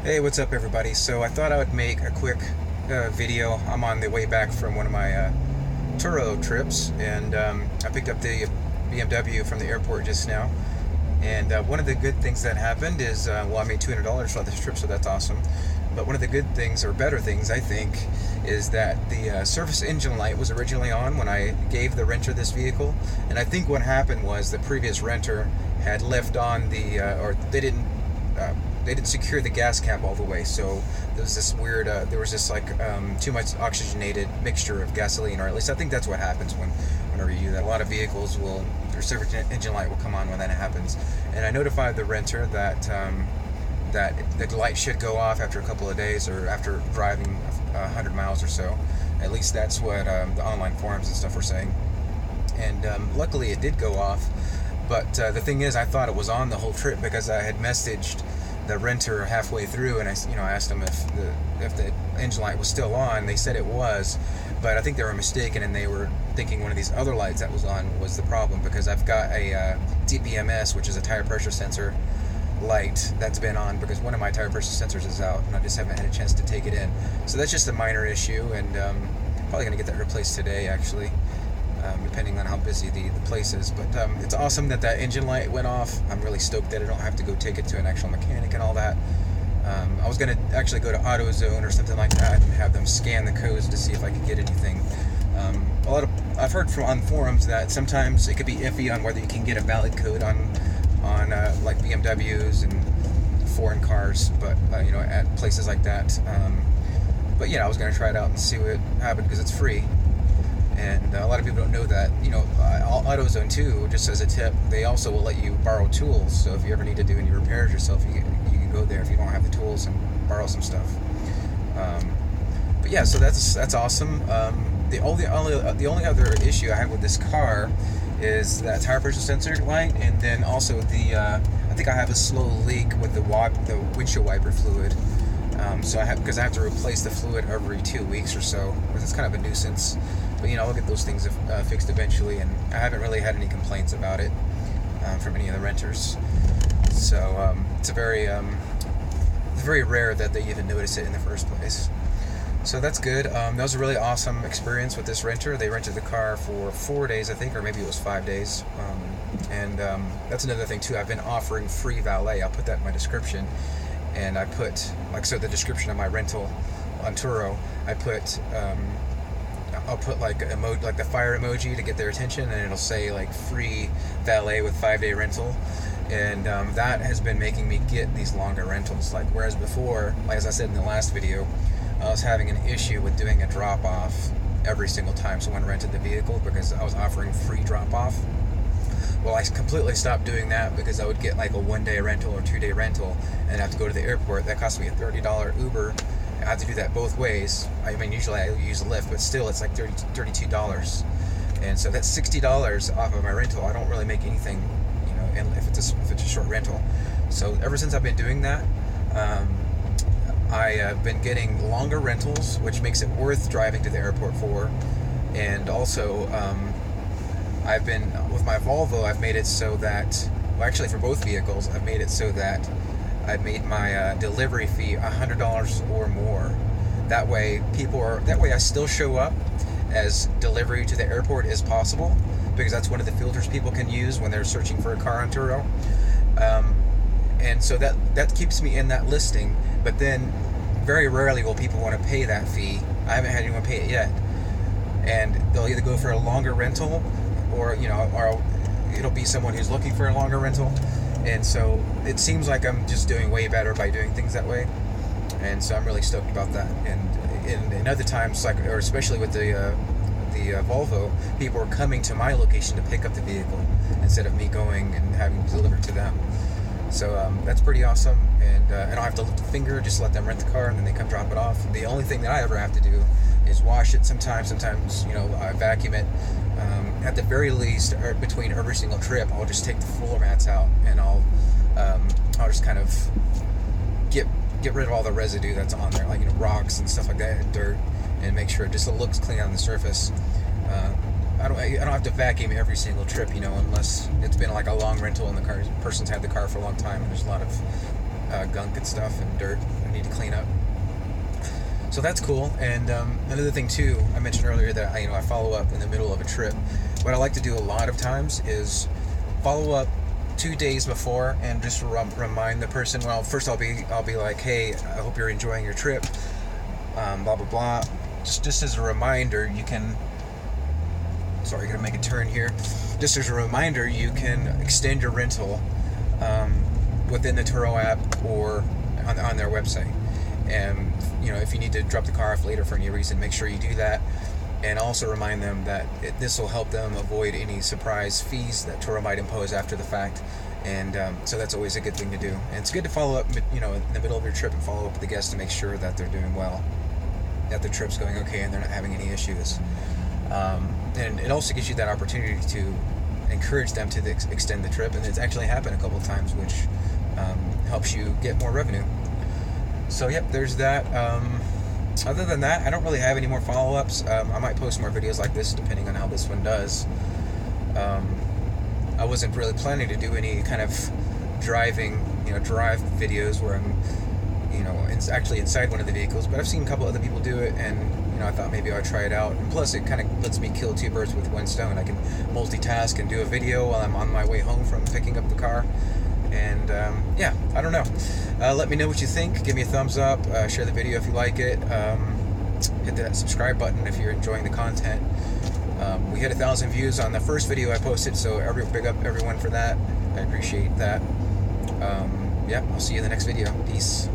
Hey, what's up, everybody? So I thought I would make a quick video. I'm on the way back from one of my Turo trips, and I picked up the BMW from the airport just now. And one of the good things that happened is, well, I made $200 for this trip, so that's awesome. But one of the good things, or better things, I think, is that the service engine light was originally on when I gave the renter this vehicle. And I think what happened was the previous renter had left on or uh, they didn't secure the gas cap all the way, so there was this weird, there was this too much oxygenated mixture of gasoline, or at least I think that's what happens whenever you do that. A lot of vehicles will, their service engine light will come on when that happens. And I notified the renter that the light should go off after a couple of days, or after driving 100 miles or so. At least that's what the online forums and stuff were saying. And luckily it did go off. But the thing is, I thought it was on the whole trip because I had messaged the renter halfway through, and I asked them if the engine light was still on. They said it was, but I think they were mistaken, and they were thinking one of these other lights that was on was the problem, because I've got a TPMS, which is a tire pressure sensor light that's been on because one of my tire pressure sensors is out, and I just haven't had a chance to take it in. So that's just a minor issue, and probably going to get that replaced today, actually. Depending on how busy the place is. But it's awesome that engine light went off. I'm really stoked that I don't have to go take it to an actual mechanic and all that. I was going to actually go to AutoZone or something like that and have them scan the codes to see if I could get anything. I've heard on forums that sometimes it could be iffy on whether you can get a valid code on like BMWs and foreign cars, but at places like that. But I was going to try it out and see what happened because it's free. And a lot of people don't know that. AutoZone too, just as a tip, they also will let you borrow tools. So if you ever need to do any repairs yourself, you can go there if you don't have the tools and borrow some stuff. But yeah, so that's awesome. The only other issue I have with this car is that tire pressure sensor light, and then also I think I have a slow leak with the windshield wiper fluid. Because I have to replace the fluid every 2 weeks or so, which is kind of a nuisance. But I'll get those things fixed eventually, and I haven't really had any complaints about it from any of the renters. So it's very rare that they even notice it in the first place. So that's good. That was a really awesome experience with this renter. They rented the car for 4 days, I think, or maybe it was 5 days. And that's another thing too. I've been offering free valet. I'll put that in my description. And I put, the description of my rental on Turo, I'll put like the fire emoji to get their attention, and it'll say like free valet with 5-day rental. And that has been making me get these longer rentals. Whereas before, as I said in the last video, I was having an issue with doing a drop off every single time someone rented the vehicle because I was offering free drop off. Well, I completely stopped doing that because I would get like a 1-day rental or 2-day rental and have to go to the airport. That cost me a $30 Uber. I have to do that both ways. I mean, usually I use Lyft, but still it's like $32. And so that's $60 off of my rental. I don't really make anything, if it's a short rental. So ever since I've been doing that, I have been getting longer rentals, which makes it worth driving to the airport for. And also, I've been, with my Volvo, I've made it so that, actually for both vehicles, I've made it so that I've made my delivery fee $100 or more. That way I still show up as delivery to the airport as possible, because that's one of the filters people can use when they're searching for a car on Turo. And so that keeps me in that listing, but then very rarely will people want to pay that fee. I haven't had anyone pay it yet. And they'll either go for a longer rental, or it'll be someone who's looking for a longer rental. And so it seems like I'm just doing way better by doing things that way. And so I'm really stoked about that. And in other times, or especially with the Volvo, people are coming to my location to pick up the vehicle instead of me going and having it delivered to them. So that's pretty awesome. And I don't have to lift a finger, just let them rent the car and then they come drop it off. The only thing that I ever have to do is wash it sometimes I vacuum it. At the very least, between every single trip, I'll just take the floor mats out, and I'll just kind of get rid of all the residue that's on there, like rocks and stuff like that, and dirt, and make sure it just looks clean on the surface. I don't have to vacuum every single trip, unless it's been like a long rental and the person's had the car for a long time, and there's a lot of gunk and stuff and dirt I need to clean up. So that's cool. And another thing too, I mentioned earlier that I follow up in the middle of a trip. What I like to do a lot of times is follow up 2 days before and just remind the person. Well, first I'll be like, hey, I hope you're enjoying your trip. Blah blah blah. Just as a reminder, you can. Sorry, gonna make a turn here. Just as a reminder, you can extend your rental within the Turo app or on their website. And if you need to drop the car off later for any reason, make sure you do that. And also remind them that this will help them avoid any surprise fees that Turo might impose after the fact. And so that's always a good thing to do. And it's good to follow up, in the middle of your trip and follow up with the guests to make sure that they're doing well, that the trip's going okay, and they're not having any issues. And it also gives you that opportunity to encourage them to extend the trip, and it's actually happened a couple of times, which helps you get more revenue. So yep, there's that. Other than that, I don't really have any more follow-ups. I might post more videos like this depending on how this one does. I wasn't really planning to do any kind of drive videos where I'm actually inside one of the vehicles, but I've seen a couple other people do it, and I thought maybe I'd try it out. And plus, it kind of lets me kill 2 birds with 1 stone. I can multitask and do a video while I'm on my way home from picking up the car. And yeah, I don't know. Let me know what you think. Give me a thumbs up. Share the video if you like it. Hit that subscribe button if you're enjoying the content. We hit 1,000 views on the first video I posted, so big up everyone for that. I appreciate that. Yeah, I'll see you in the next video. Peace.